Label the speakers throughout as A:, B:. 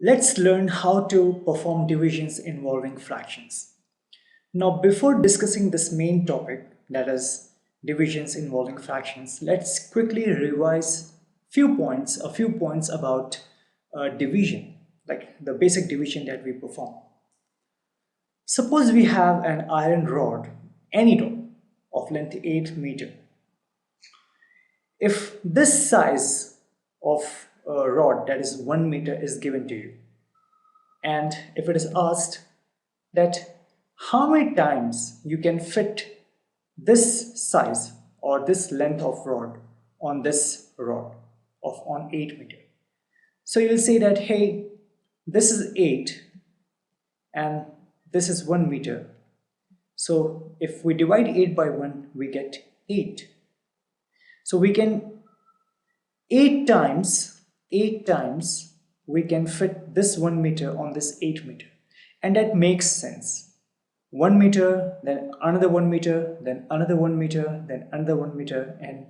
A: Let's learn how to perform divisions involving fractions. Now, before discussing this main topic, that is divisions involving fractions, let's quickly revise a few points about division, like the basic division that we perform. Suppose we have an iron rod, any rod, of length 8 meter. If this size of a rod, that is 1 meter, is given to you, and if it is asked that how many times you can fit this size or this length of rod on this rod of on 8 meter, so you'll say that, hey, this is 8 and this is 1 meter, so if we divide 8 by 1 we get 8. So we can 8 times we can fit this 1 meter on this 8 meter, and that makes sense. 1 meter, then another 1 meter, then another 1 meter, then another 1 meter, and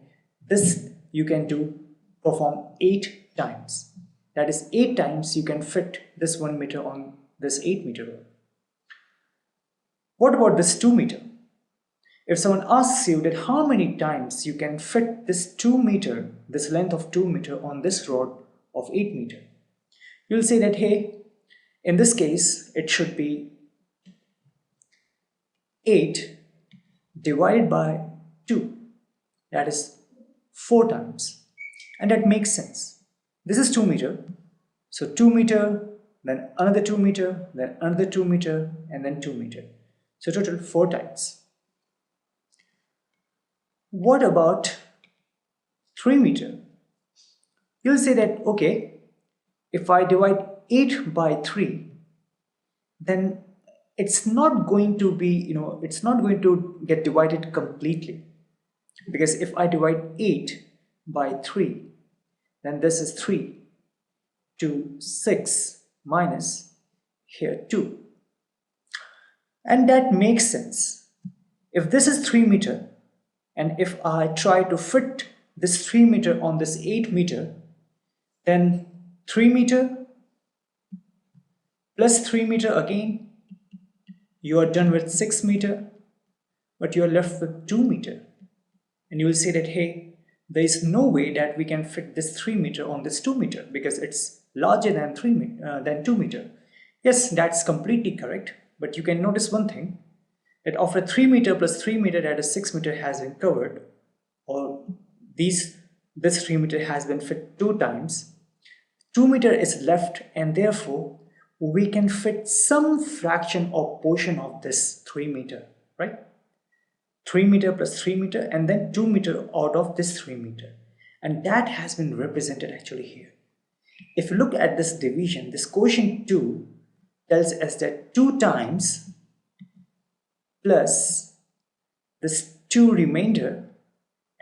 A: this you can perform 8 times. That is 8 times you can fit this 1 meter on this 8 meter rod. What about this 2 meter? If someone asks you that how many times you can fit this 2 meter, this length of 2 meter on this rod of 8 meter, you'll say that, hey, in this case it should be 8 divided by 2, that is 4 times, and that makes sense. This is 2 meter, so 2 meter, then another 2 meter, then another 2 meter, and then 2 meter, so total 4 times. What about 3 meter? You'll say that, okay, if I divide 8 by 3, then it's not going to be, it's not going to get divided completely. Because if I divide 8 by 3, then this is 3 to 6 minus here 2. And that makes sense. If this is 3 meter, and if I try to fit this 3 meter on this 8 meter, then 3 meter plus 3 meter again, you are done with 6 meter, but you are left with 2 meter. And you will say that, hey, there is no way that we can fit this 3 meter on this 2 meter because it's larger than 2 meter. Yes, that's completely correct, but you can notice one thing, that after 3 meter plus 3 meter, that is 6 meter, has been covered, or this 3 meter has been fit 2 times, 2 meter is left, and therefore we can fit some fraction or portion of this 3 meter, right? 3 meter plus 3 meter, and then 2 meter out of this 3 meter, and that has been represented actually here. If you look at this division, this quotient 2 tells us that 2 times plus this 2 remainder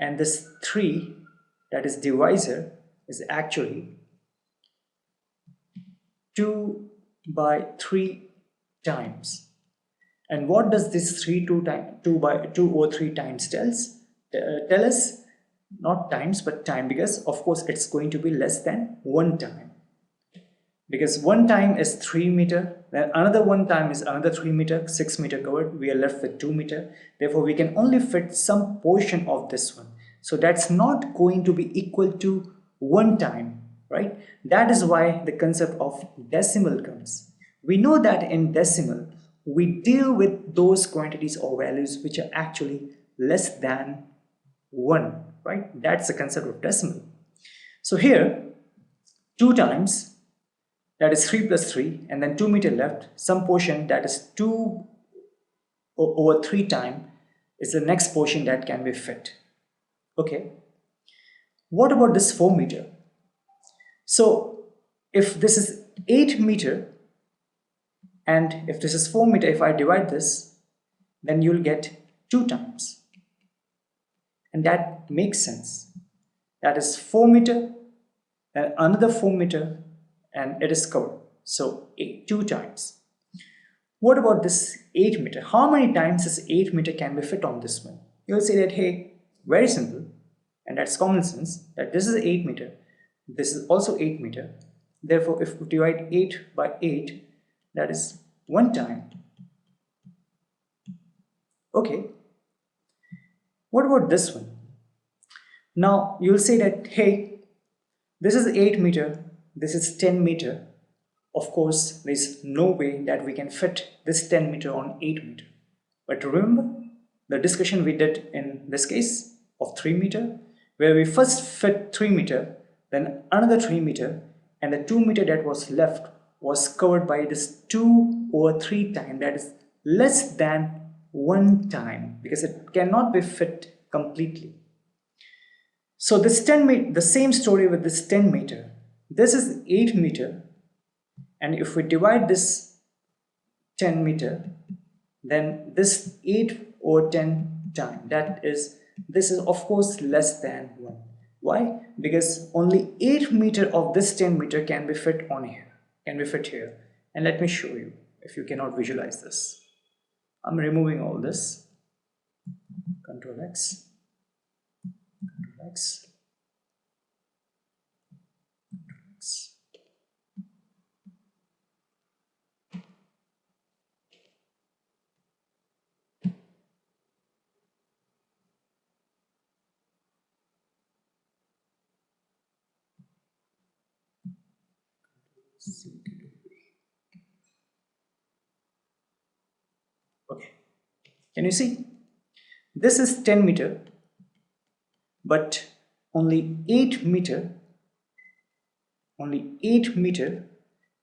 A: and this 3, that is divisor, is actually 2 by 3 times. And what does this 2 by 2 or 3 times tell us? Not times but time, because of course it's going to be less than 1 time, because 1 time is 3 meter, then another 1 time is another 3 meter, 6 meter covered, we are left with 2 meter. Therefore we can only fit some portion of this one, so that's not going to be equal to 1 time, right? That is why the concept of decimal comes. We know that in decimal we deal with those quantities or values which are actually less than 1, right? That's the concept of decimal. So here 2 times, that is 3 plus 3, and then 2 meter left, some portion, that is 2 over 3 time, is the next portion that can be fit. Okay, what about this 4 meter? So if this is 8 meter and if this is 4 meter, if I divide this, then you'll get 2 times, and that makes sense. That is 4 meter and another 4 meter, and it is covered, so 2 times. What about this 8 meter? How many times this 8 meter can be fit on this one? You'll say that, hey, very simple, and that's common sense, that this is 8 meter, this is also 8 meter, Therefore, if we divide 8 by 8, that is 1 time. Okay, what about this one? Now you'll say that, hey, this is 8 meter, this is 10 meter. Of course, there's no way that we can fit this 10 meter on 8 meter. But remember the discussion we did in this case of 3 meter, where we first fit 3 meter, then another 3 meter, and the 2 meter that was left was covered by this 2 over 3 time, that is less than 1 time, because it cannot be fit completely. So this 10 meter, the same story with this 10 meter. This is 8 meter, and if we divide this 10 meter, then this 8 over 10 time, that is, this is of course less than 1. Why? Because only 8 meter of this 10 meter can be fit on here, can be fit here. And let me show you if you cannot visualize this. I'm removing all this. Control X, Control X, Control X. Okay, can you see? This is 10 meter, but only 8 meter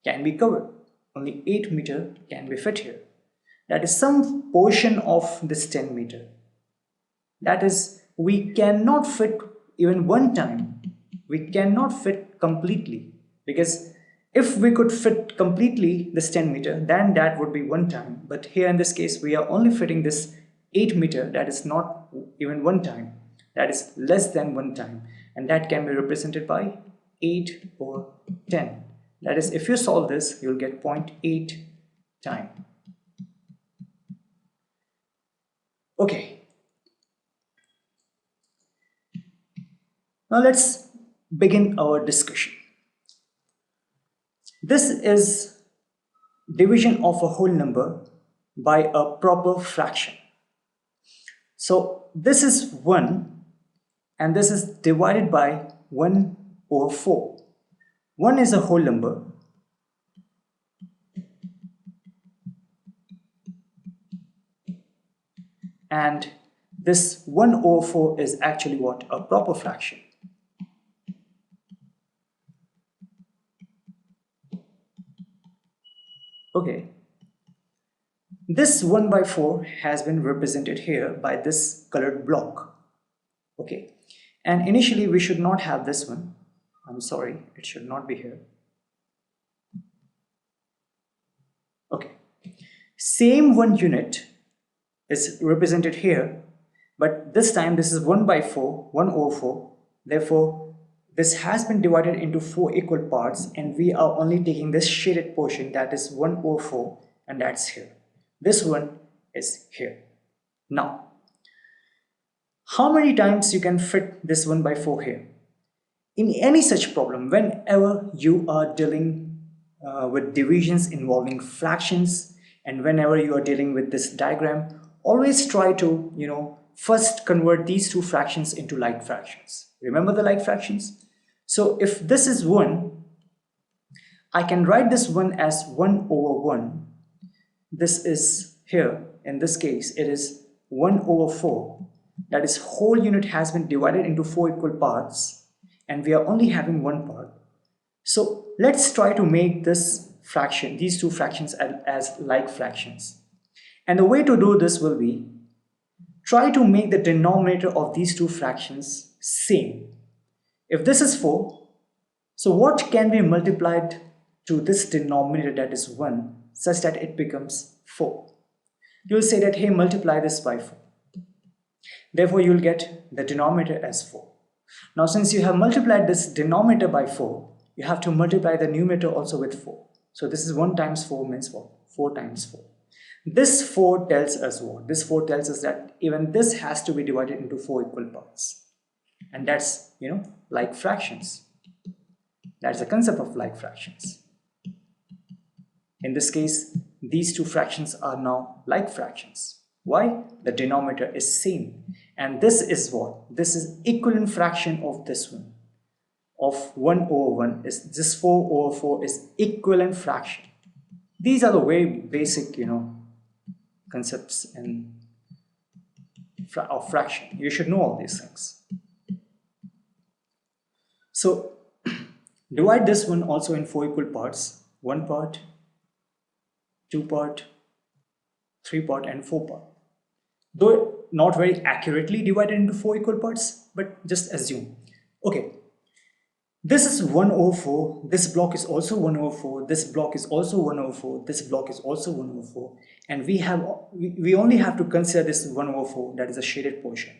A: can be covered. Only 8 meter can be fit here. That is some portion of this 10 meter. That is, we cannot fit even 1 time. We cannot fit completely, because if we could fit completely this 10 meter, then that would be 1 time. But here in this case, we are only fitting this 8 meter, that is not even 1 time. That is less than 1 time. And that can be represented by 8 over 10. That is, if you solve this, you'll get 0.8 time. Okay. Now let's begin our discussion. This is division of a whole number by a proper fraction. So this is 1 and this is divided by 1 over 4. 1 is a whole number. And this 1 over 4 is actually what? A proper fraction. Okay. This 1 by 4 has been represented here by this colored block. Okay. And initially we should not have this one. I'm sorry, it should not be here. Okay. Same 1 unit is represented here, but this time this is 1 by 4, 1 over 4. Therefore, this has been divided into 4 equal parts, and we are only taking this shaded portion, that is 1 over 4, and that's here. This one is here. Now, how many times you can fit this 1 by 4 here? In any such problem, whenever you are dealing with divisions involving fractions, and whenever you are dealing with this diagram, always try to, first convert these two fractions into like fractions. Remember the like fractions? So if this is 1, I can write this 1 as 1 over 1. This is here, in this case, it is 1 over 4. That is, whole unit has been divided into 4 equal parts, and we are only having 1 part. So let's try to make this fraction, these two fractions as like fractions. And the way to do this will be, try to make the denominator of these two fractions same. If this is 4, so what can be multiplied to this denominator, that is 1, such that it becomes 4? You'll say that, hey, multiply this by 4. Therefore, you'll get the denominator as 4. Now, since you have multiplied this denominator by 4, you have to multiply the numerator also with 4. So this is 1 times 4 means what? 4 times 4. This 4 tells us what? This 4 tells us that even this has to be divided into 4 equal parts. And that's, like fractions. That's the concept of like fractions. In this case, these two fractions are now like fractions. Why? The denominator is same. And this is what? This is equivalent fraction of this one. Of 1 over 1 is this 4 over 4 is equivalent fraction. These are the very basic, concepts of fraction. You should know all these things. So divide this one also in 4 equal parts. 1 part, 2 part, 3 part and 4 part. Though not very accurately divided into 4 equal parts, but just assume. Okay, this is 1 over 4, this block is also 1 over 4, this block is also 1 over 4, this block is also 1 over 4, and we only have to consider this 1 over 4, that is a shaded portion.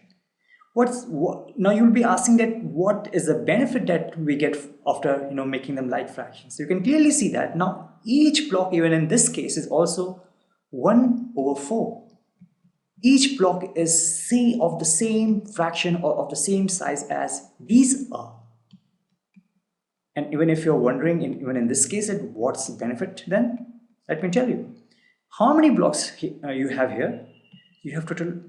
A: Now you'll be asking that what is the benefit that we get after making them like fractions. So you can clearly see that now each block, even in this case, is also 1 over 4. Each block is of the same fraction or of the same size as these are. And even if you're wondering, even in this case, what's the benefit then? Let me tell you. How many blocks you have here? You have total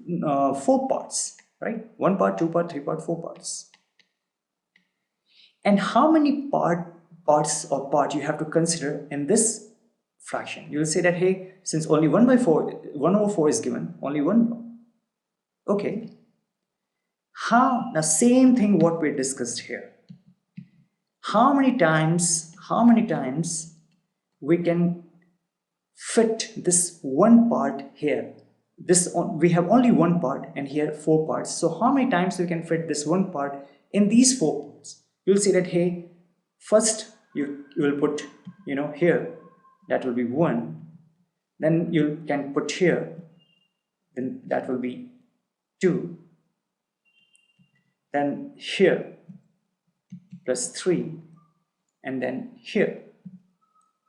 A: 4 parts, right? 1 part, 2 part, 3 part, 4 parts. And how many parts you have to consider in this fraction? You will say that, hey, since only 1 over 4 is given, only 1 block. Okay. Now same thing what we discussed here. How many times we can fit this 1 part here? We have only 1 part and here 4 parts. So how many times we can fit this 1 part in these 4 parts? You'll see that, hey, first you will put here, that will be 1. Then you can put here, then that will be 2. Then here plus 3, and then here,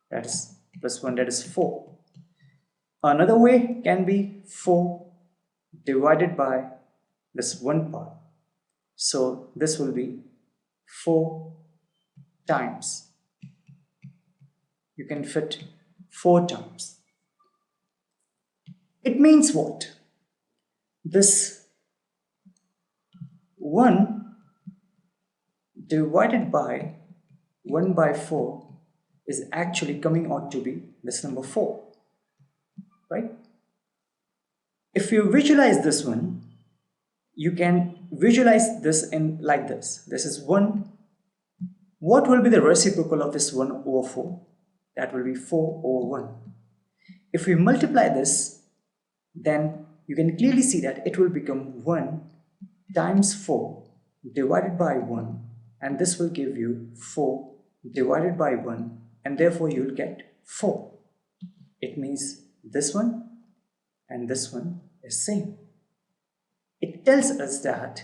A: that is plus 1, that is 4. Another way can be 4 divided by this 1 part. So this will be 4 times. You can fit 4 times. It means what? This 1 divided by 1 by 4 is actually coming out to be this number 4, right? If you visualize this one, you can visualize this in like this. This is 1. What will be the reciprocal of this 1 over 4? That will be 4 over 1. If we multiply this, then you can clearly see that it will become 1 times 4 divided by 1. And this will give you 4 divided by 1, and therefore you will get 4. It means this one and this one is same. It tells us that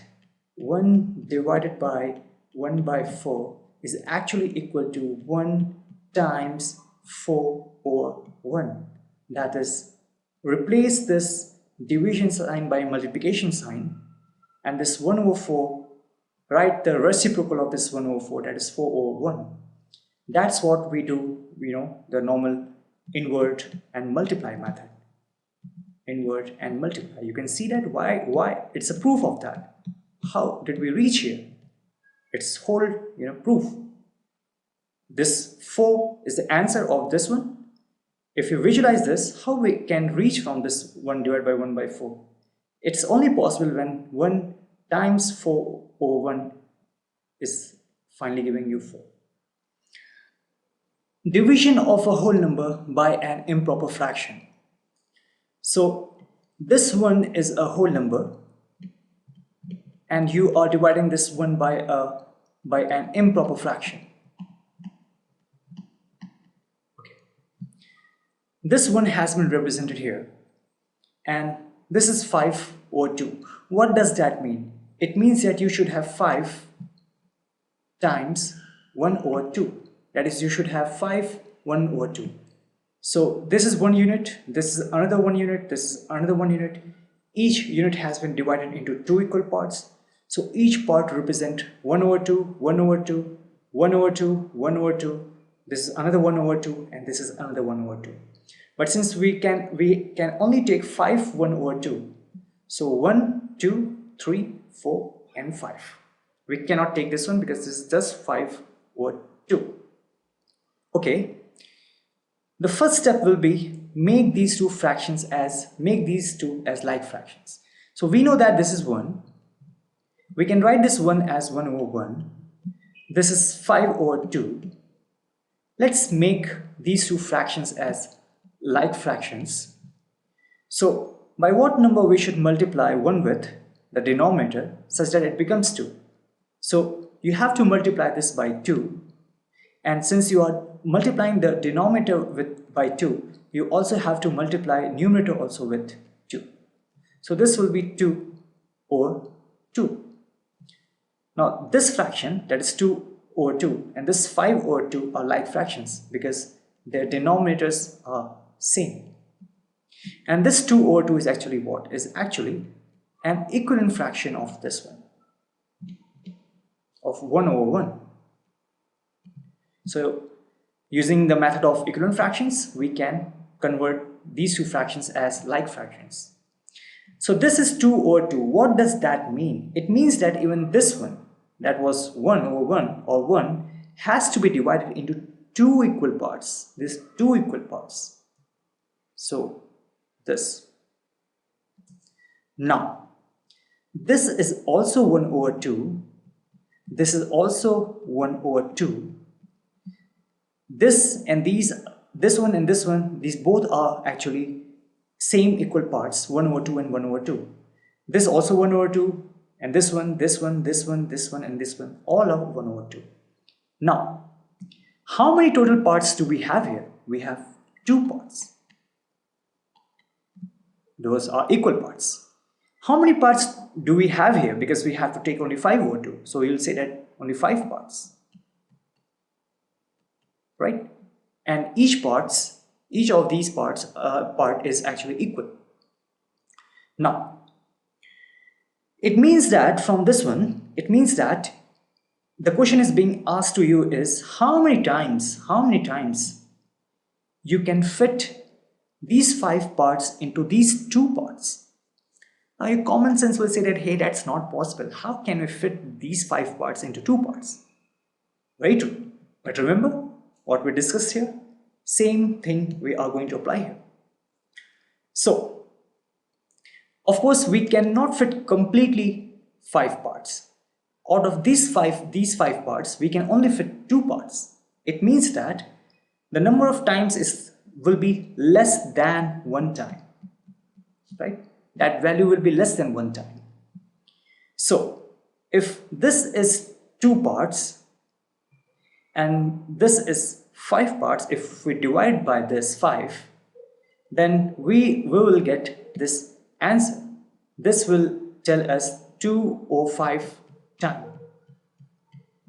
A: 1 divided by 1 by 4 is actually equal to 1 times 4 over 1. That is, replace this division sign by multiplication sign, and this 1 over 4, write the reciprocal of this 1 over 4, that is 4 over 1. That's what we do, the normal invert and multiply method. Invert and multiply. You can see that why it's a proof of that. How did we reach here? It's whole proof. This 4 is the answer of this one. If you visualize this, how we can reach from this 1 divided by 1 by 4? It's only possible when 1 times 4 over 1 is finally giving you 4. Division of a whole number by an improper fraction. So this one is a whole number and you are dividing this one by an improper fraction. Okay. This one has been represented here and this is 5 over 2. What does that mean? It means that you should have 5 times 1 over 2. That is, you should have 5 1 over 2. So this is 1 unit, this is another 1 unit, this is another 1 unit. Each unit has been divided into 2 equal parts. So each part represent 1 over 2, 1 over 2, 1 over 2, 1 over 2, this is another 1 over 2, and this is another 1 over 2. But since we can only take 5 1 over 2, so 1 2 3 4 and 5, we cannot take this one because this is just 5 over 2. Okay, the first step will be make these two as like fractions. So we know that this is 1. We can write this 1 as 1 over 1. This is 5 over 2. Let's make these two fractions as like fractions. So by what number we should multiply 1 with the denominator such that it becomes 2? So you have to multiply this by 2, and since you are multiplying the denominator by 2, you also have to multiply numerator also with 2. So this will be 2 over 2. Now this fraction, that is 2 over 2, and this 5 over 2 are like fractions because their denominators are same. And this 2 over 2 is actually what? Is actually an equivalent fraction of this one, of 1 over 1. So using the method of equivalent fractions, we can convert these two fractions as like fractions. So this is 2 over 2. What does that mean? It means that even this one, that was 1 over 1 or 1, has to be divided into 2 equal parts. These 2 equal parts. So this. Now this is also 1 over 2. This is also 1 over 2. This and these, this one and this one, these both are actually same equal parts, 1 over 2 and 1 over 2. This also 1 over 2, and this one, this one, this one, this one, and this one, all are 1 over 2. Now, how many total parts do we have here? We have 2 parts. Those are equal parts. How many parts do we have here? Because we have to take only 5 over 2. So you'll say that only 5 parts. Right? And each of these parts part is actually equal. Now, it means that from this one, it means that the question is being asked to you is how many times you can fit these 5 parts into these 2 parts. Now your common sense will say that, hey, that's not possible. How can we fit these 5 parts into 2 parts? Very true. But remember what we discussed here? Same thing we are going to apply here. So, of course, we cannot fit completely 5 parts. Out of these five parts, we can only fit 2 parts. It means that the number of times will be less than 1 time. Right? That value will be less than 1 time. So, if this is 2 parts and this is 5 parts, if we divide by this 5, then we will get this answer. This will tell us 2 over 5 time.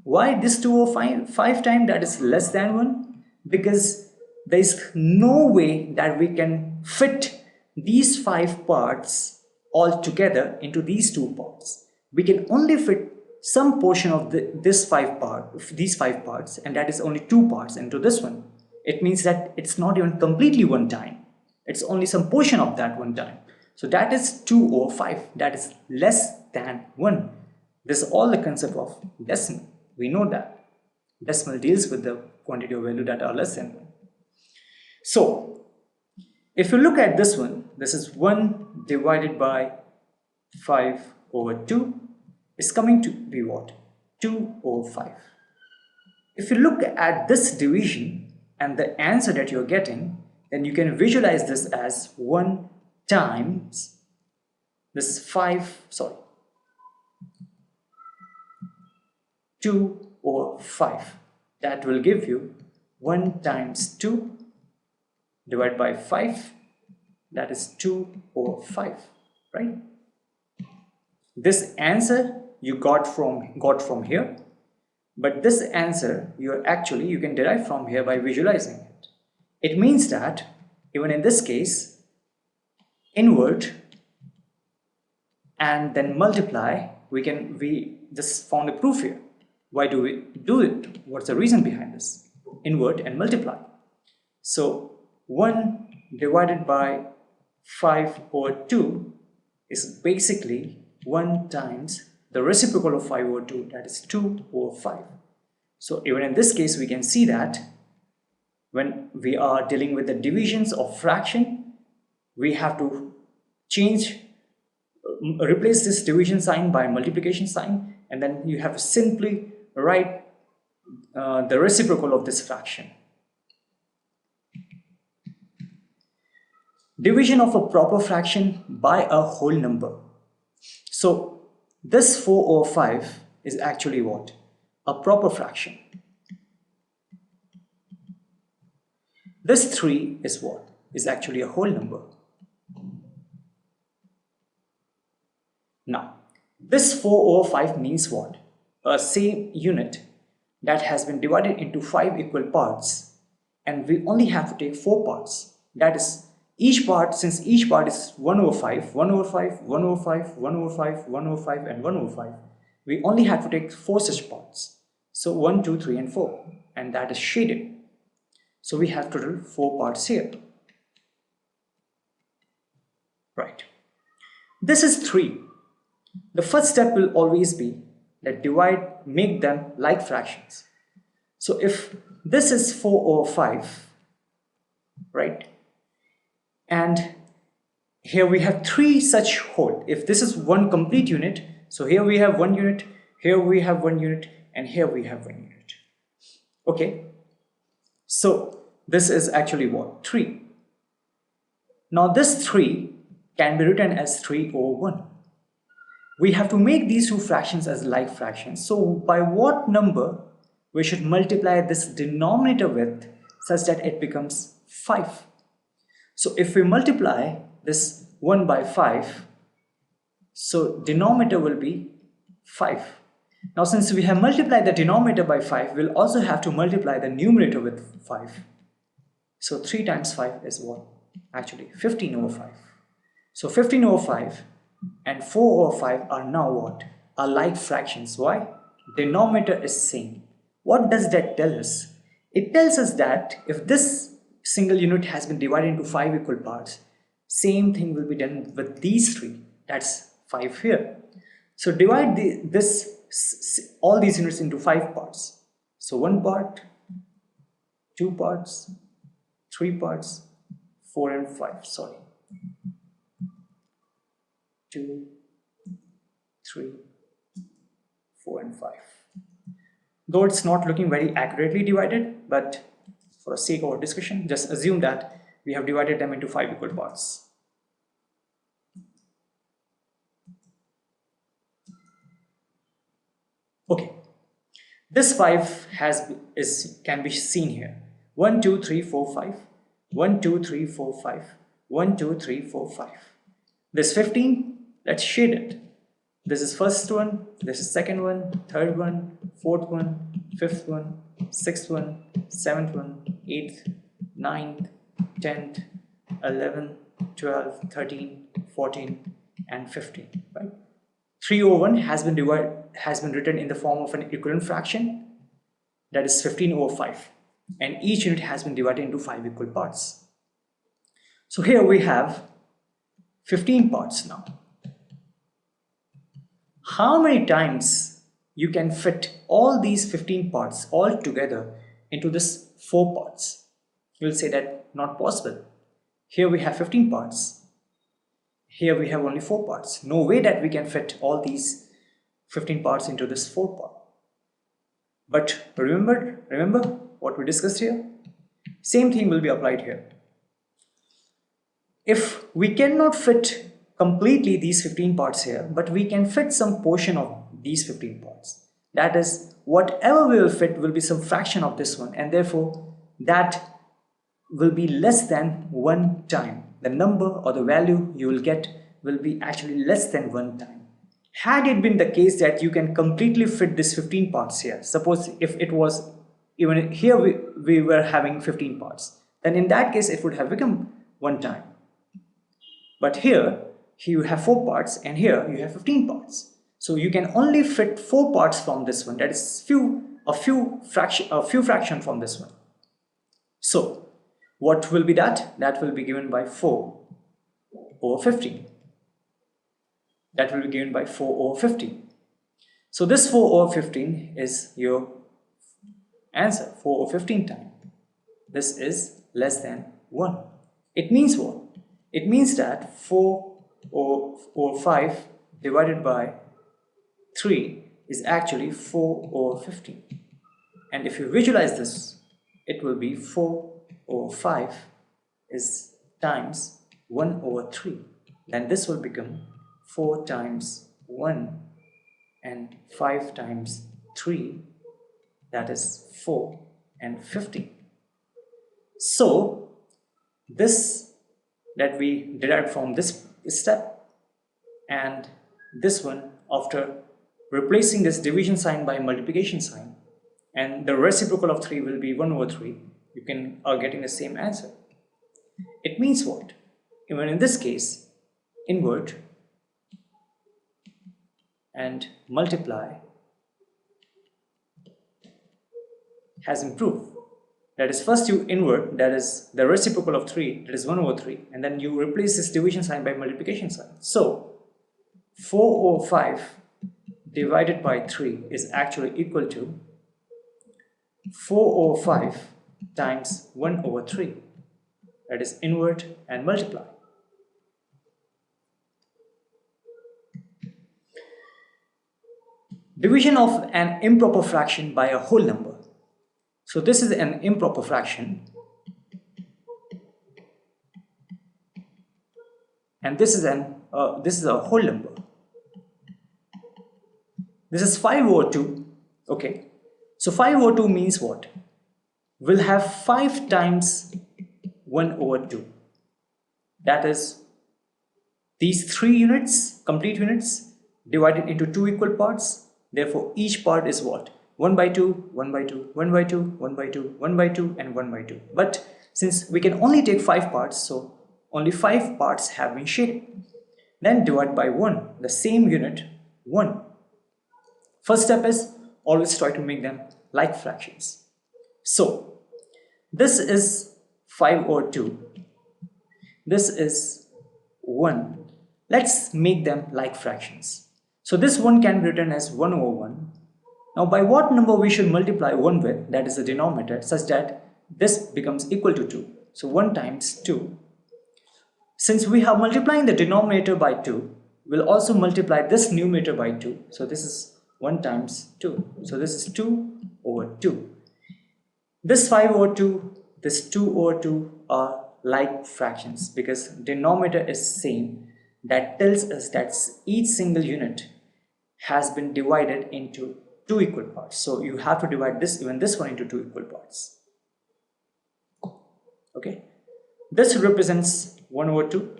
A: Why this 2 over 5 time that is less than 1? Because there is no way that we can fit these 5 parts all together into these 2 parts. We can only fit some portion of these 5 parts, and that is only 2 parts into this one. It means that it's not even completely 1 time. It's only some portion of that 1 time. So that is 2 over 5. That is less than 1. This is all the concept of decimal. We know that decimal deals with the quantity of value that are less than 1. So if you look at this one, this is 1 divided by 5 over 2 is coming to be what? 2 over 5. If you look at this division and the answer that you're getting, then you can visualize this as 1 times this 2 over 5. That will give you 1 times 2 divided by 5. That is 2 over 5, right? This answer you got from here, but this answer you can derive from here by visualizing it. It means that even in this case, invert and then multiply, we just found a proof here. Why do we do it? What's the reason behind this? Invert and multiply. So 1 divided by 5 over 2 is basically 1 times the reciprocal of 5 over 2, that is 2 over 5. So even in this case, we can see that when we are dealing with the divisions of fraction, we have to replace this division sign by multiplication sign, and then you have to simply write the reciprocal of this fraction. Division of a proper fraction by a whole number. So this 4 over 5 is actually what? A proper fraction. This 3 is what? Is actually a whole number. Now, this 4 over 5 means what? A same unit that has been divided into 5 equal parts, and we only have to take 4 parts. That is, each part, since each part is 1 over 5, 1 over 5, 1 over 5, 1 over 5, 1 over 5, and 1 over 5, we only have to take 4 such parts. So 1, 2, 3, and 4, and that is shaded. So we have total 4 parts here. Right. This is 3. The first step will always be that make them like fractions. So if this is 4 over 5, right, and here we have 3 such whole. If this is one complete unit, so here we have 1 unit, here we have 1 unit, and here we have 1 unit. Okay, so this is actually what? 3. Now this 3 can be written as 3 over 1. We have to make these two fractions as like fractions. So by what number we should multiply this denominator with such that it becomes 5? So if we multiply this 1 by 5, so denominator will be 5. Now since we have multiplied the denominator by 5, we'll also have to multiply the numerator with 5. So 3 times 5 is what? Actually 15 over 5. So 15 over 5 and 4 over 5 are now what? Are like fractions. Why? Denominator is same. What does that tell us? It tells us that if this single unit has been divided into 5 equal parts, same thing will be done with these 3. That's 5 here. So divide all these units into 5 parts. So 1 part, 2 parts, 3 parts, 4 and 5. Sorry. 2, 3, 4 and 5. Though it's not looking very accurately divided, but for the sake of our discussion, just assume that we have divided them into 5 equal parts. Okay, this 5 can be seen here. 1, 2, 3, 4, 5. 1, 2, 3, 4, 5. 1, 2, 3, 4, 5. This 15, let's shade it. This is first one, this is second one, third one, fourth one, fifth one, sixth one, seventh one, 8th, 9th, 10th, 11th, 12th, 13th, 14th, and 15th. Right? 3 over 1 has been written in the form of an equivalent fraction, that is 15 over 5, and each unit has been divided into 5 equal parts. So here we have 15 parts now. How many times you can fit all these 15 parts all together into this 4 parts? You'll say that not possible. Here we have 15 parts. Here we have only 4 parts. No way that we can fit all these 15 parts into this 4 part. But remember what we discussed here? Same thing will be applied here. If we cannot fit completely these 15 parts here, but we can fit some portion of these 15 parts. That is, whatever we will fit will be some fraction of this one, and therefore that will be less than 1 time. The number or the value you will get will be actually less than 1 time. Had it been the case that you can completely fit this 15 parts here, suppose if it was even here we were having 15 parts, then in that case it would have become 1 time. But here you have 4 parts and here you have 15 parts. So you can only fit 4 parts from this one. That is a few fraction from this one. So what will be that? That will be given by 4 over 15. That will be given by 4 over 15. So this 4 over 15 is your answer, 4 over 15 times. This is less than 1. It means what? It means that 4 over 5 divided by 3 is actually 4 over 15. And if you visualize this, it will be 4 over 5 is times 1 over 3. Then this will become 4 times 1 and 5 times 3, that is 4 and 15. So this that we derived from this step and this one, after replacing this division sign by multiplication sign, and the reciprocal of 3 will be 1 over 3, you are getting the same answer. It means what? Even in this case, invert and multiply has improved. That is, first you invert, that is the reciprocal of 3, that is 1 over 3, and then you replace this division sign by multiplication sign. So 4 over 5 divided by 3 is actually equal to 4 over 5 times 1 over 3. That is invert and multiply. Division of an improper fraction by a whole number. So this is an improper fraction, and this is a whole number. This is 5 over 2. Okay, so 5 over 2 means what? We'll have 5 times 1 over 2. That is these 3 units, complete units, divided into 2 equal parts. Therefore, each part is what? 1 by 2, 1 by 2, 1 by 2, 1 by 2, 1 by 2, and 1 by 2. But since we can only take 5 parts, so only 5 parts have been shaded. Then divide by 1, the same unit, 1. First step is always try to make them like fractions. So this is 5 over 2. This is 1. Let's make them like fractions. So this 1 can be written as 1 over 1. Now by what number we should multiply 1 with, that is the denominator, such that this becomes equal to 2. So 1 times 2. Since we are multiplying the denominator by 2, we'll also multiply this numerator by 2. So this is 1 times 2. So this is 2 over 2. This 5 over 2, this 2 over 2 are like fractions because denominator is same. That tells us that each single unit has been divided into 2 equal parts. So you have to divide even this one into 2 equal parts. Okay. This represents 1 over 2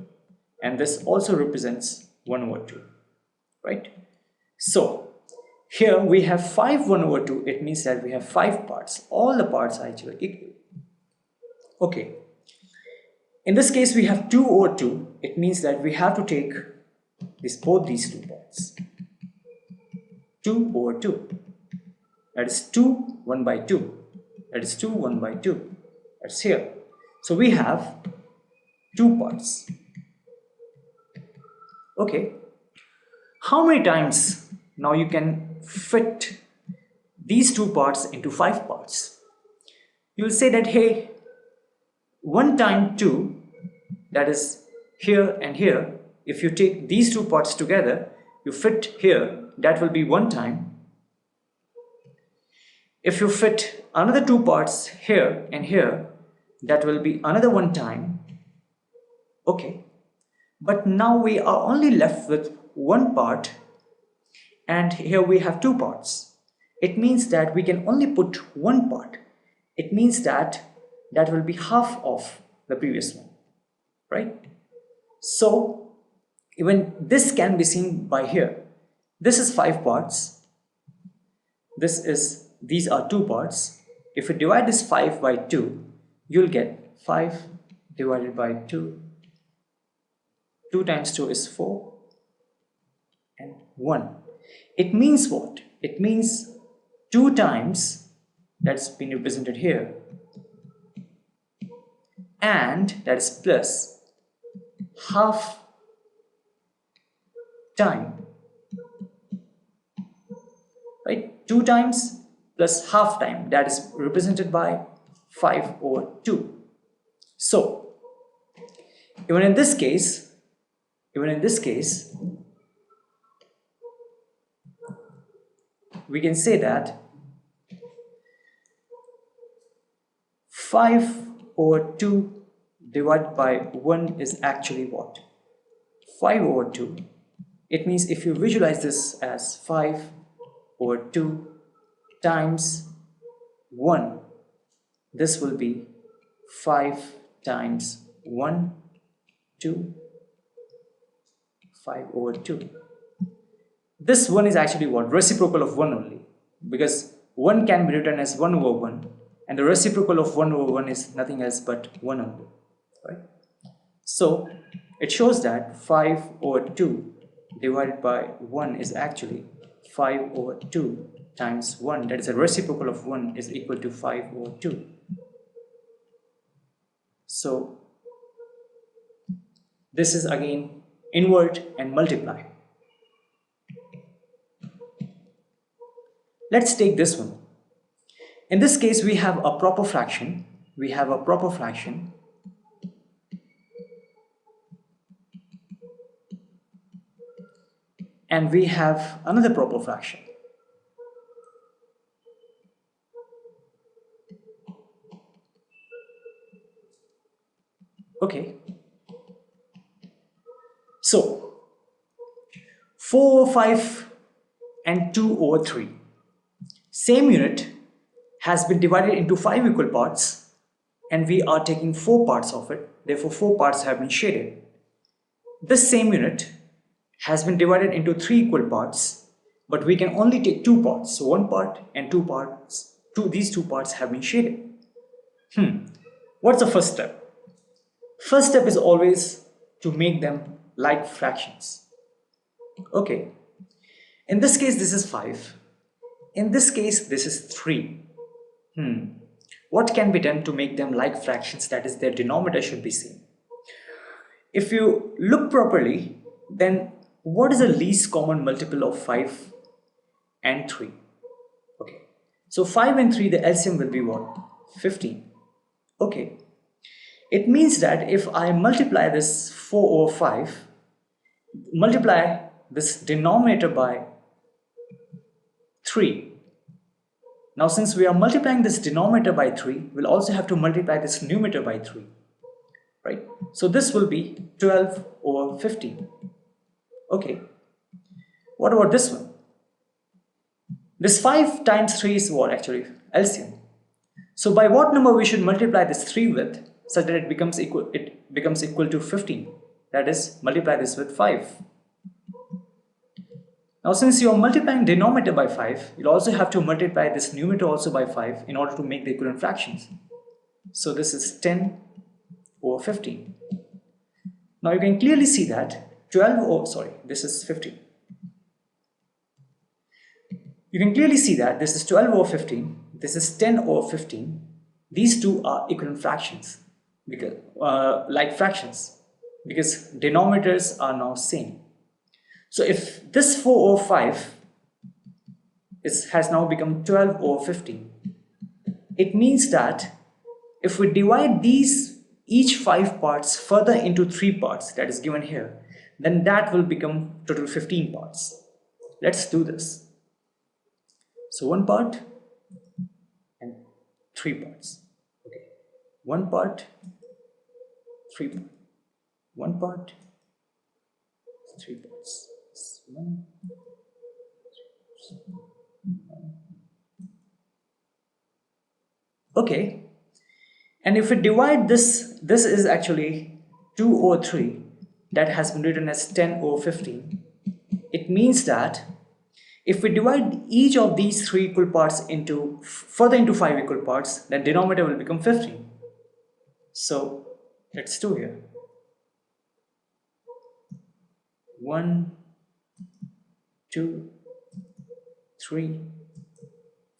A: and this also represents 1 over 2. Right. So here we have 5 1 over 2. It means that we have 5 parts. All the parts are actually equal. Okay. In this case we have 2 over 2. It means that we have to take both these 2 parts. 2 over 2. That is 2 1 by 2. That is 2 1 by 2. That's here. So we have 2 parts. Okay. How many times now you can fit these 2 parts into 5 parts? You will say that, hey, 1 times 2, that is here and here, if you take these 2 parts together, you fit here, that will be 1 time. If you fit another 2 parts here and here, that will be another 1 time. Okay, but now we are only left with 1 part and here we have 2 parts. It means that we can only put 1 part. It means that that will be half of the previous one, right? So even this can be seen by here. This is 5 parts. These are 2 parts. If you divide this 5 by 2, you'll get 5 divided by 2. 2 times 2 is 4 and 1. It means what? It means 2 times, that's been represented here, and that is plus half time, right? 2 times plus half time, that is represented by 5/2. So even in this case, we can say that 5/2 divided by 1 is actually what? 5/2. It means if you visualize this as 5/2 times 1, this will be 5 times 1, 2, 5/2. This 1 is actually what? Reciprocal of 1 only, because 1 can be written as 1/1, and the reciprocal of 1/1 is nothing else but 1 only, right? So it shows that 5/2 divided by 1 is actually 5/2 times 1, that is a reciprocal of 1, is equal to 5/2. So this is again invert and multiply. Let's take this one. In this case, we have a proper fraction. And we have another proper fraction. Okay. So 4/5 and 2/3. Same unit has been divided into 5 equal parts, and we are taking 4 parts of it. Therefore, 4 parts have been shaded. This same unit has been divided into 3 equal parts, but we can only take 2 parts. So 1 part and 2 parts. These 2 parts have been shaded. What's the first step? First step is always to make them like fractions. Okay. In this case, this is 5. In this case, this is 3. What can be done to make them like fractions? That is, their denominator should be same. If you look properly, then what is the least common multiple of 5 and 3? Okay. So 5 and 3, the LCM will be what? 15. Okay. It means that if I multiply this 4/5, multiply this denominator by 3. Now since we are multiplying this denominator by 3, we'll also have to multiply this numerator by 3. Right? So this will be 12/15. Okay. What about this one? This 5 times 3 is what actually? LCM. So by what number we should multiply this 3 with, such that it becomes equal to 15? That is, multiply this with 5. Now since you are multiplying denominator by 5, you'll also have to multiply this numerator also by 5 in order to make the equivalent fractions. So this is 10/15. Now you can clearly see that this is 15. You can clearly see that this is 12/15, this is 10/15. These two are equivalent fractions, because like fractions, because denominators are now same. So if this 4/5 has now become 12/15, it means that if we divide each 5 parts further into 3 parts, that is given here, then that will become total 15 parts. Let's do this. So 1 part and 3 parts. Okay. 1 part, 3 parts. 1 part, 3 parts. 1. Okay. And if we divide this is actually 2/3, that has been written as 10/15. It means that if we divide each of these 3 equal parts further into 5 equal parts, then denominator will become 15. So let's do here. 1, 2, 3,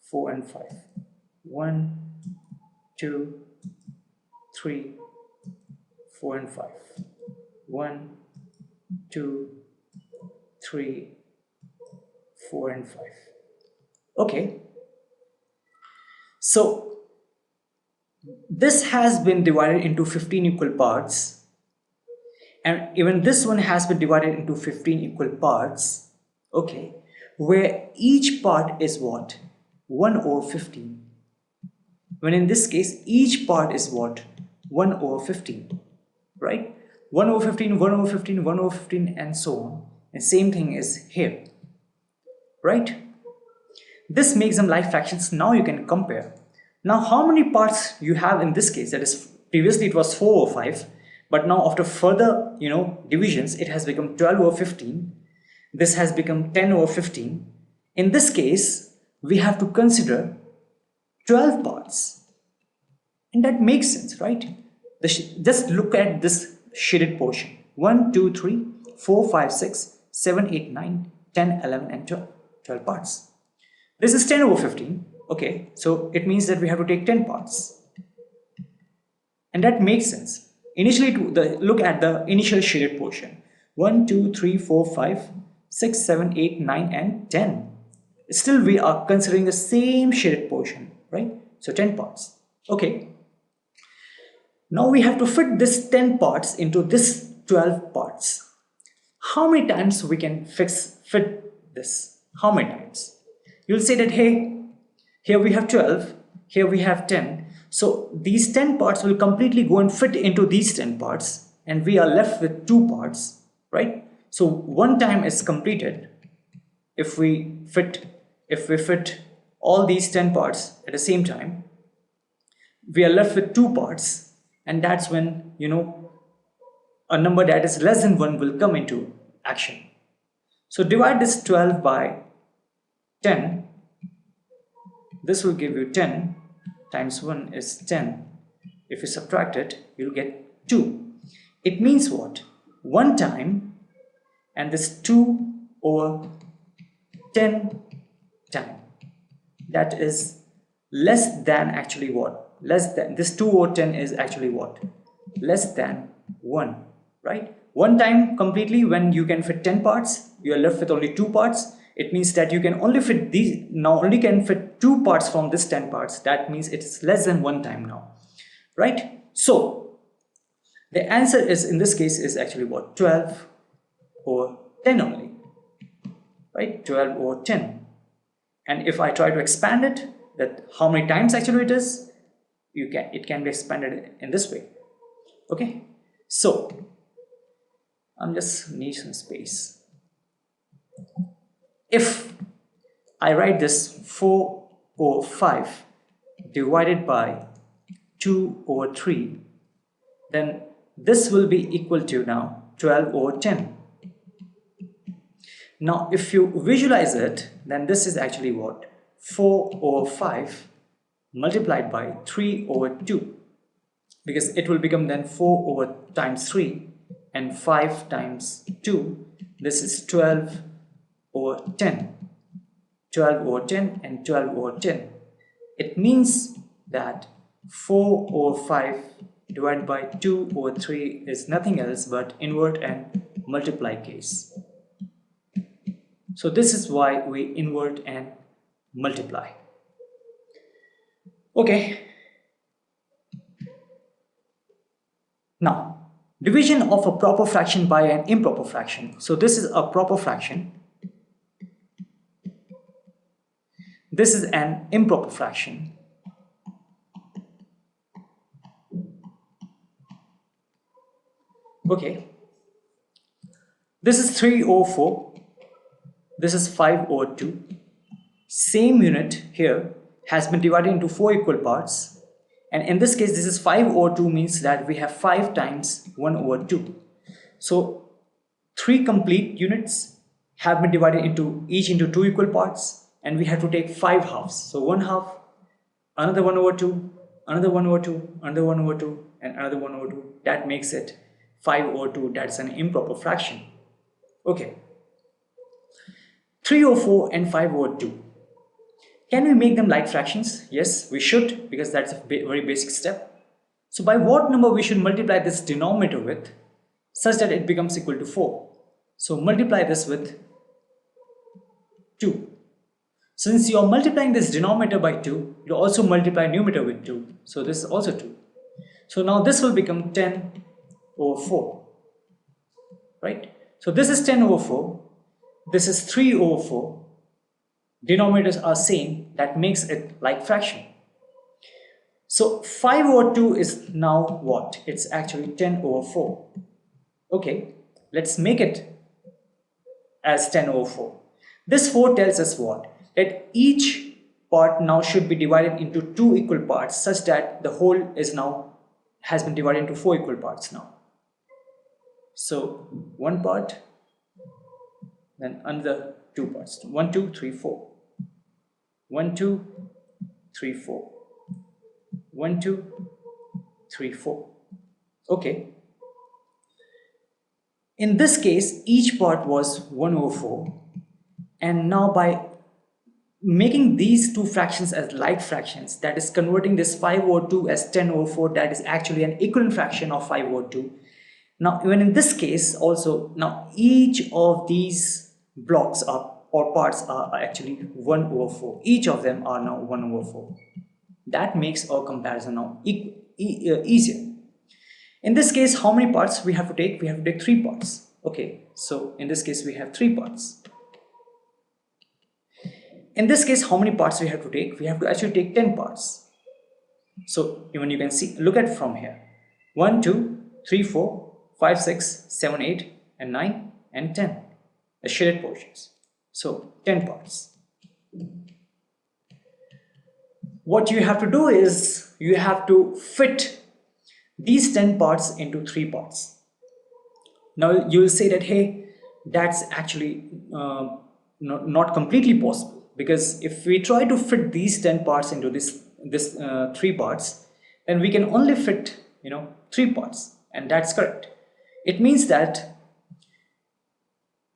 A: 4 and 5. 1, 2, 3, 4 and 5. 1, 2, 3, 4 and 5. Okay, so this has been divided into 15 equal parts, and even this one has been divided into 15 equal parts, okay, where each part is what? 1 over 15. When in this case each part is what? 1 over 15, right? 1 over 15, 1 over 15, 1 over 15 and so on. And same thing is here, right? This makes them like fractions. Now you can compare. Now how many parts you have in this case? That is, previously it was 4 over 5, but now after further divisions it has become 12 over 15. This has become 10 over 15. In this case we have to consider 12 parts, and that makes sense, right? Just look at this shaded portion. 1, 2, 3, 4, 5, 6, 7, 8, 9, 10, 11 and 12. 12 parts. This is 10 over 15. Okay, so it means that we have to take 10 parts, and that makes sense. Initially, look at the initial shaded portion. 1, 2, 3, 4, 5, 6, 7, 8, 9 and 10. Still we are considering the same shaded portion, right? So 10 parts. Okay, now we have to fit this 10 parts into this 12 parts. How many times we can fit this? How many times? You'll say that, hey, here we have 12, here we have 10. So these 10 parts will completely go and fit into these 10 parts, and we are left with 2 parts, right? So one time is completed if we fit all these 10 parts at the same time. We are left with 2 parts, and that's when a number that is less than 1 will come into action. So divide this 12 by 10. This will give you 10 times 1 is 10. If you subtract it, you'll get 2. It means what? 1 time, and this 2 over 10 time. That is less than actually what? Less than, this 2 over 10 is actually what? Less than 1, right? 1 time completely, when you can fit 10 parts, you are left with only 2 parts. It means that you can only fit these, now only can fit 2 parts from this 10 parts. That means it's less than 1 time now, right? So the answer is, in this case, is actually what? 12 over 10 only, right? 12 over 10. And if I try to expand it, that how many times actually it is, it can be expanded in this way. Okay, so I'm just need some space. If I write this 4 over 5 divided by 2 over 3, then this will be equal to now 12 over 10. Now if you visualize it, then this is actually what? 4 over 5 multiplied by 3 over 2, because it will become then 4 over times 3 and 5 times 2. This is 12 over 10. 12 over 10 and 12 over 10. It means that 4 over 5 divided by 2 over 3 is nothing else but invert and multiply case. So this is why we invert and multiply. Okay. Now, division of a proper fraction by an improper fraction. So this is a proper fraction. This is an improper fraction. Okay. This is 3 over 4. This is 5 over 2. Same unit here has been divided into 4 equal parts. And in this case, this is 5 over 2 means that we have 5 times 1 over 2. So 3 complete units have been divided into each into 2 equal parts, and we have to take 5 halves. So 1 half, another 1 over 2, another 1 over 2, another 1 over 2, and another 1 over 2. That makes it 5 over 2. That's an improper fraction. Okay. 3 over 4 and 5 over 2. Can we make them like fractions? Yes, we should, because that's a very basic step. So by what number we should multiply this denominator with such that it becomes equal to 4? So multiply this with 2. Since you are multiplying this denominator by 2, you also multiply numerator with 2. So this is also 2. So now this will become 10 over 4. Right? So this is 10 over 4. This is 3 over 4. Denominators are same. That makes it like fraction. So 5 over 2 is now what? It's actually 10 over 4. Okay, let's make it as 10 over 4. This 4 tells us what? That each part now should be divided into 2 equal parts such that the whole is now has been divided into 4 equal parts now. So one part, then another 2 parts. 1, 2, 3, 4. 1, 2, 3, 4. 1, 2, 3, 4. Okay. In this case, each part was 1 over 4. And now by making these two fractions as like fractions, that is converting this 5 over 2 as 10 over 4, that is actually an equivalent fraction of 5 over 2. Now even in this case also, now each of these blocks are or parts are actually 1 over 4. Each of them are now 1 over 4. That makes our comparison now easier. In this case, how many parts we have to take? We have to take 3 parts. Okay, so in this case we have 3 parts. In this case, how many parts we have to take? We have to actually take 10 parts. So even you can see, look at it from here. 1, 2, 3, 4, 5, 6, 7, 8, and 9, and 10. The shaded portions. So 10 parts. What you have to do is, you have to fit these 10 parts into 3 parts. Now you will say that, hey, that's actually not completely possible. Because if we try to fit these 10 parts into this 3 parts, then we can only fit 3 parts, and that's correct. It means that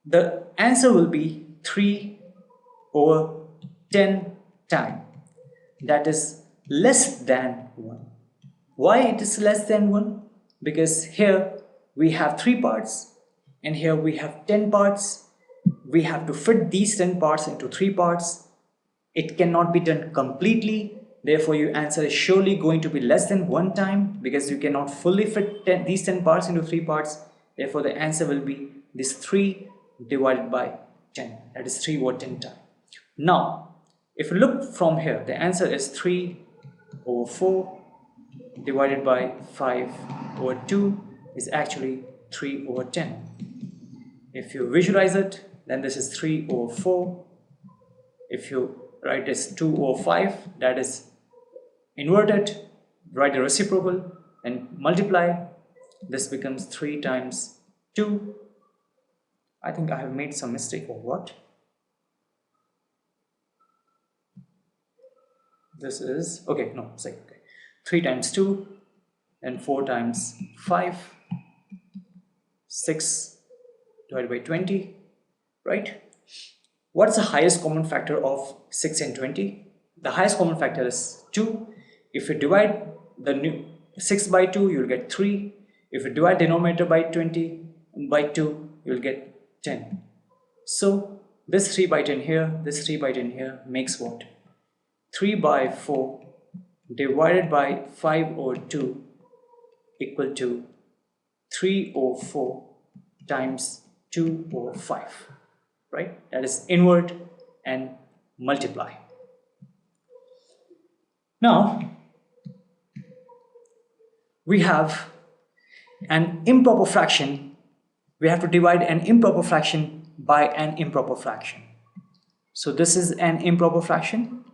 A: the answer will be 3 over 10 times. That is less than 1. Why it is less than 1? Because here we have 3 parts and here we have 10 parts. We have to fit these 10 parts into 3 parts. It cannot be done completely. Therefore, your answer is surely going to be less than 1 time, because you cannot fully fit these 10 parts into 3 parts. Therefore, the answer will be this 3 divided by 10. That is 3 over 10 times. Now, if you look from here, the answer is 3 over 4 divided by 5 over 2 is actually 3 over 10. If you visualize it, then this is 3 over 4. If you write this 2 over 5, that is inverted, write the reciprocal and multiply. This becomes 3 times 2. I think I have made some mistake or what? This is, okay, no, it's okay. 3 times 2 and 4 times 5, 6 divided by 20, right? What's the highest common factor of 6 and 20? The highest common factor is 2. If you divide the new 6 by 2, you'll get 3. If you divide denominator by 20 by 2, you'll get 10. So this 3 by 10 here, this 3 by 10 here makes what? 3 by 4 divided by 5 over 2 equal to 3 over 4 times 2 over 5. Right? That is invert and multiply. Now, we have an improper fraction. We have to divide an improper fraction by an improper fraction. So this is an improper fraction.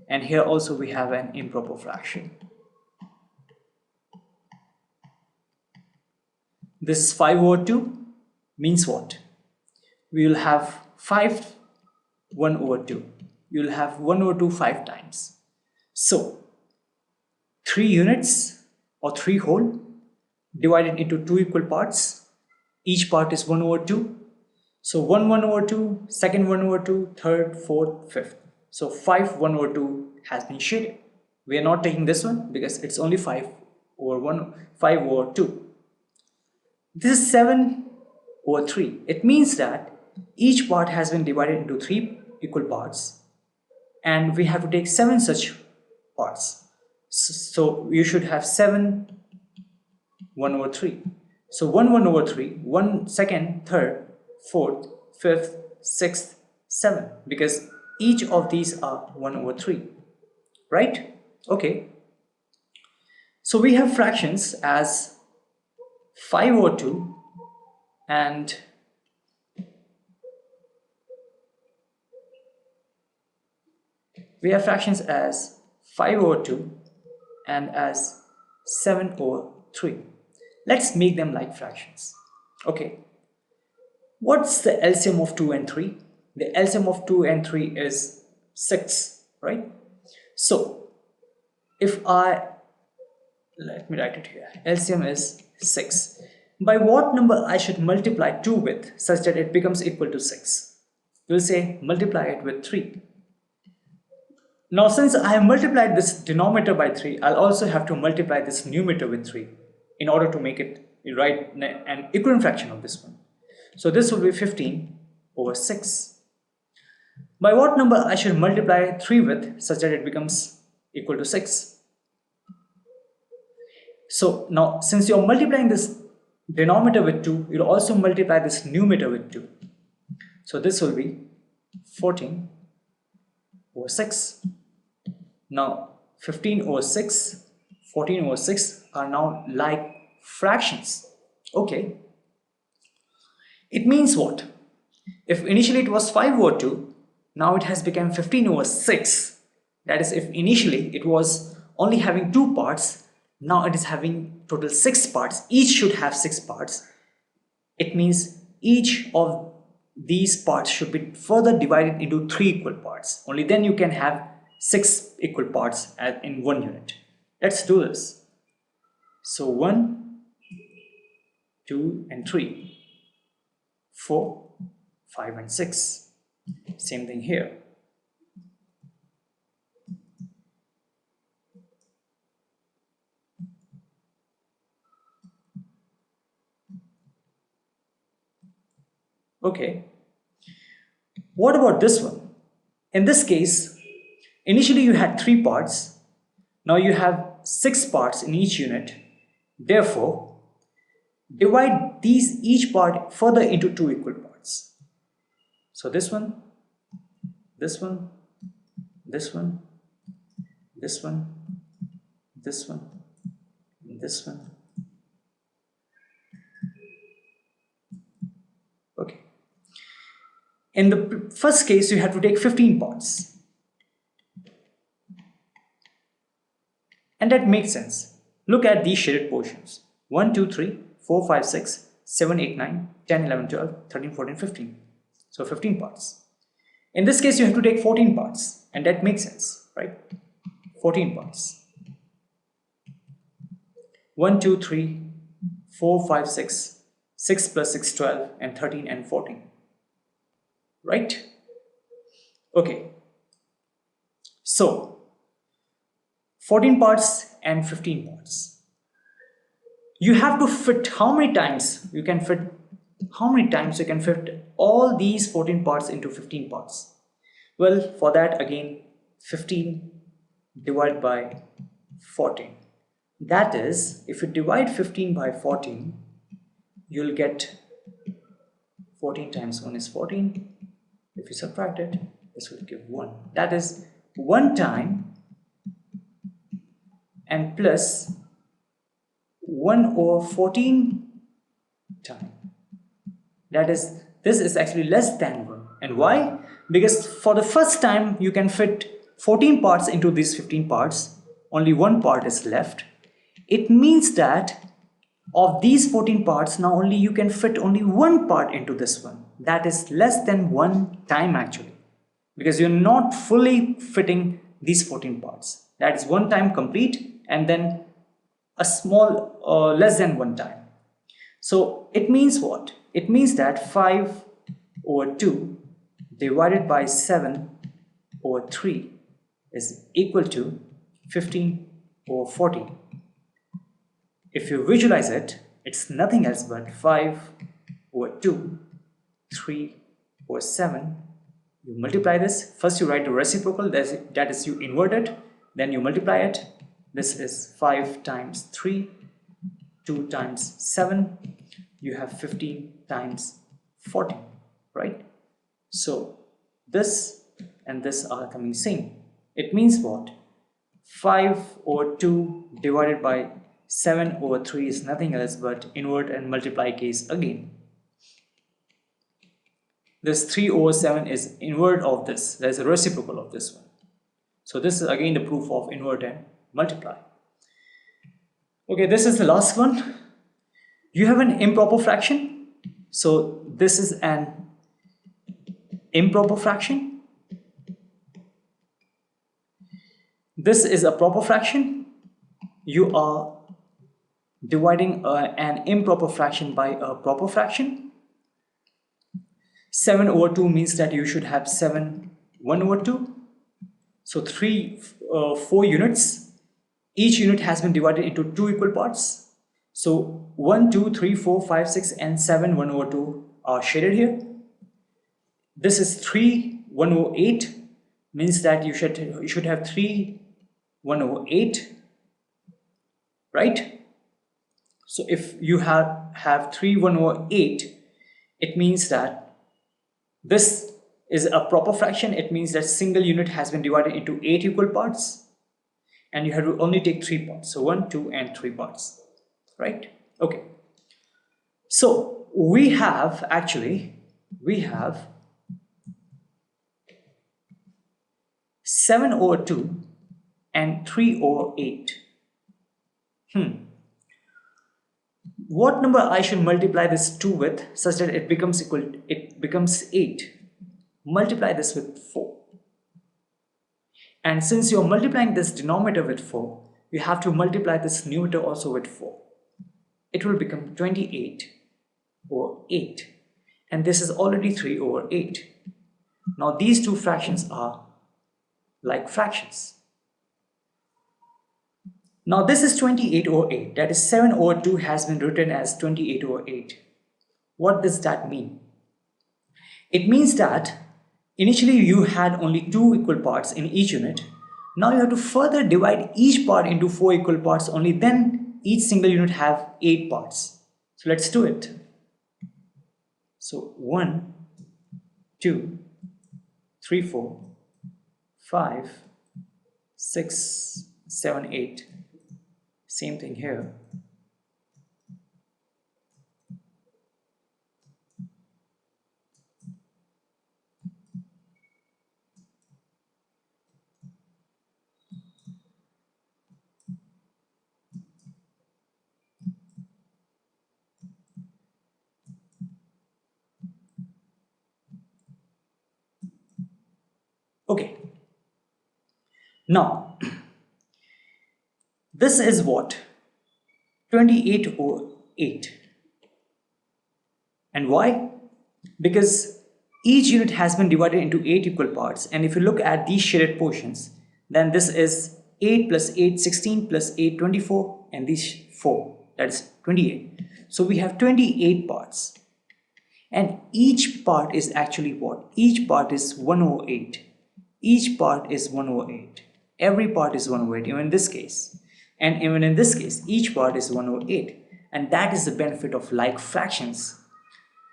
A: And here also we have an improper fraction. This is 5 over 2 means what? We will have 5 1 over 2. You will have 1 over 2 5 times. So 3 units or 3 whole divided into 2 equal parts. Each part is 1 over 2. So 1 1 over 2, second 1 over 2, third, fourth, fifth. So 5 1 over 2 has been shaded. We are not taking this one because it's only 5 over 1, 5 over 2. This is 7 over 3. It means that each part has been divided into 3 equal parts and we have to take 7 such parts. So you should have 7 1 over 3. So 1 1 over 3, 1 second, third, fourth, fifth, sixth, 7, because each of these are 1 over 3, right? Okay. So we have fractions as 5 over 2 and we have fractions as 5 over 2 and as 7 over 3. Let's make them like fractions. Okay. What's the LCM of 2 and 3? The LCM of 2 and 3 is 6, right? So if let me write it here. LCM is 6. By what number I should multiply 2 with such that it becomes equal to 6? We'll say multiply it with 3. Now since I have multiplied this denominator by 3, I'll also have to multiply this numerator with 3 in order to make it right an equivalent fraction of this one. So this will be 15 over 6. By what number I should multiply 3 with such that it becomes equal to 6? So now since you're multiplying this denominator with 2, you'll also multiply this numerator with 2. So this will be 14 over 6. Now 15 over 6, 14 over 6 are now like fractions. Okay. It means what? If initially it was 5 over 2, now it has become 15 over 6. That is, if initially it was only having 2 parts, now it is having total 6 parts. Each should have 6 parts. It means each of these parts should be further divided into 3 equal parts. Only then you can have 6 equal parts in one unit. Let's do this. So 1, 2 and 3. 4, 5 and 6. Same thing here. Okay. What about this one? In this case, initially you had 3 parts. Now you have 6 parts in each unit. Therefore, divide each part further into 2 equal parts. So this one, this one, this one, this one, this one, this one. Okay. In the first case, you have to take 15 parts. And that makes sense. Look at these shaded portions. 1, 2, 3, 4, 5, 6, 7, 8, 9, 10, 11, 12, 13, 14, 15. So 15 parts. In this case, you have to take 14 parts. And that makes sense, right? 14 parts. 1, 2, 3, 4, 5, 6, 6 plus 6, 12, and 13 and 14. Right? Okay. So, 14 parts and 15 parts. You have to fit how many times you can fit all these 14 parts into 15 parts. Well, for that again 15 divided by 14. That is, if you divide 15 by 14, you'll get 14 times 1 is 14. If you subtract it, this will give 1. That is 1 time and plus 1 over 14 time. That is, this is actually less than 1. And why? Because for the first time you can fit 14 parts into these 15 parts. Only 1 part is left. It means that of these 14 parts, now only you can fit only 1 part into this one. That is less than 1 time actually. Because you're not fully fitting these 14 parts. That is 1 time complete and then a small less than 1 time. So it means what? It means that 5 over 2 divided by 7 over 3 is equal to 15 over 40. If you visualize it, it's nothing else but 5 over 2, 3 over 7. You multiply this. First you write the reciprocal, that is you invert it, then you multiply it. This is 5 times 3, 2 times 7. You have 15 times 40, right? So this and this are coming same. It means what? 5 over 2 divided by 7 over 3 is nothing else but invert and multiply case again. This 3 over 7 is invert of this. There is a reciprocal of this one. So this is again the proof of invert and multiply. Okay, this is the last one. You have an improper fraction. So this is an improper fraction. This is a proper fraction. You are dividing an improper fraction by a proper fraction. 7 over 2 means that you should have 1 over 2. So 4 units. Each unit has been divided into 2 equal parts. So 1, 2, 3, 4, 5, 6 and 7 1 over 2 are shaded here. This is 3 1 over 8 means that you should have 3 1 over 8, right? So if you have 3 1 over 8, it means that this is a proper fraction. It means that single unit has been divided into 8 equal parts and you have to only take 3 parts. So 1, 2 and 3 parts, right? Okay. So we have 7 over 2 and 3 over 8. What number I should multiply this 2 with such that it becomes 8? Multiply this with 4. And since you're multiplying this denominator with 4, you have to multiply this numerator also with 4. It will become 28 over 8. And this is already 3 over 8. Now these two fractions are like fractions. Now this is 28 over 8. That is 7 over 2 has been written as 28 over 8. What does that mean? It means that initially you had only 2 equal parts in each unit. Now you have to further divide each part into 4 equal parts. Only then each single unit have 8 parts. So let's do it. So 1, 2, 3, 4, 5, 6, 7, 8. Same thing here. Okay. Now, this is what? 28 over 8. And why? Because each unit has been divided into 8 equal parts. And if you look at these shaded portions, then this is 8 plus 8, 16 plus 8, 24, and these 4, that is 28. So we have 28 parts. And each part is actually what? Each part is 1 over 8. Each part is 1 over 8. Every part is 1 over 8, even in this case. And even in this case, each part is 1 over 8. And that is the benefit of like fractions.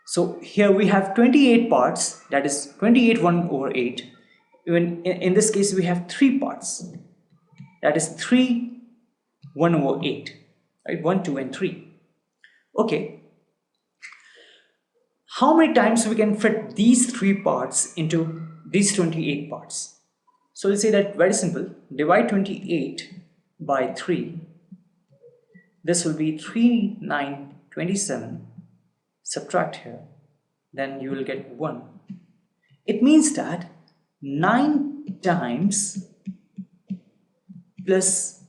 A: So here we have 28 parts, that is 28 1 over 8. Even in this case, we have 3 parts, that is 3 1 over 8. Right? 1, 2, and 3. Okay. How many times we can fit these 3 parts into these 28 parts? So we'll say that very simple. Divide 28 by 3. This will be 3, 9, 27. Subtract here. Then you will get 1. It means that 9 times plus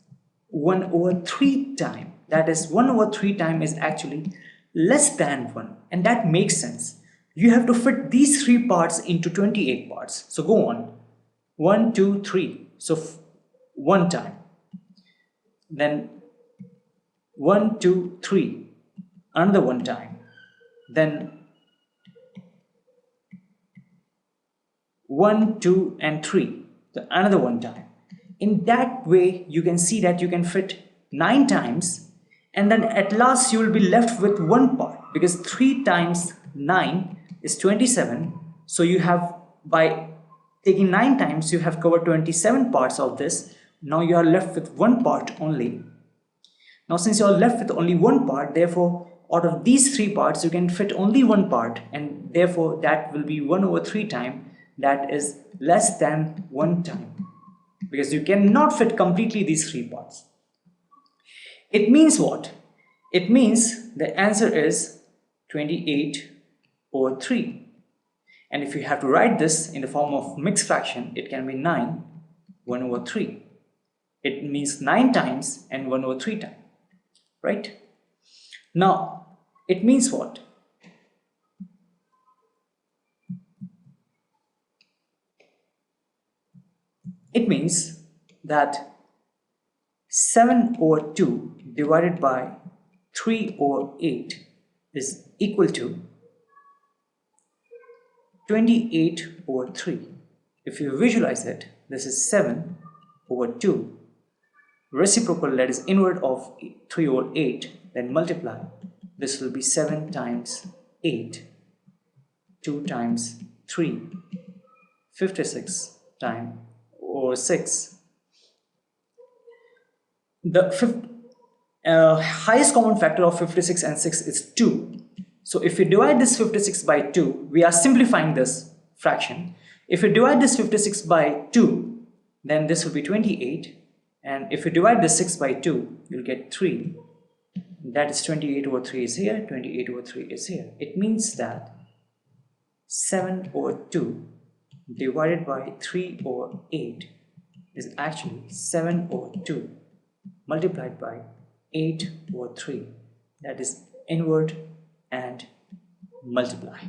A: 1 over 3 time. That is 1 over 3 time is actually less than 1. And that makes sense. You have to fit these 3 parts into 28 parts. So go on. 1, 2, 3. So one time. Then 1, 2, 3. Another one time. Then 1, 2, and 3. So another one time. In that way, you can see that you can fit 9 times, and then at last you will be left with one part, because 3 times 9 is 27. So you have, by taking 9 times, you have covered 27 parts of this. Now you are left with one part only. Now since you are left with only one part, therefore out of these 3 parts you can fit only one part, and therefore that will be 1/3 time. That is less than 1 time, because you cannot fit completely these 3 parts. It means what? It means the answer is 28/3. And if you have to write this in the form of mixed fraction, it can be 9 1/3. It means 9 times and 1/3 times, right? Now it means what? It means that 7/2 divided by 3/8 is equal to 28/3. If you visualize it, this is 7/2. Reciprocal, that is invert of 3/8, then multiply. This will be 7 times 8, 2 times 3, 56 times or 6. The highest common factor of 56 and 6 is 2. So if we divide this 56 by 2, we are simplifying this fraction. If we divide this 56 by 2, then this will be 28. And if you divide this 6 by 2, you'll get 3. That is 28/3 is here, 28/3 is here. It means that 7/2 divided by 3/8 is actually 7/2 multiplied by 8/3. That is invert and multiply.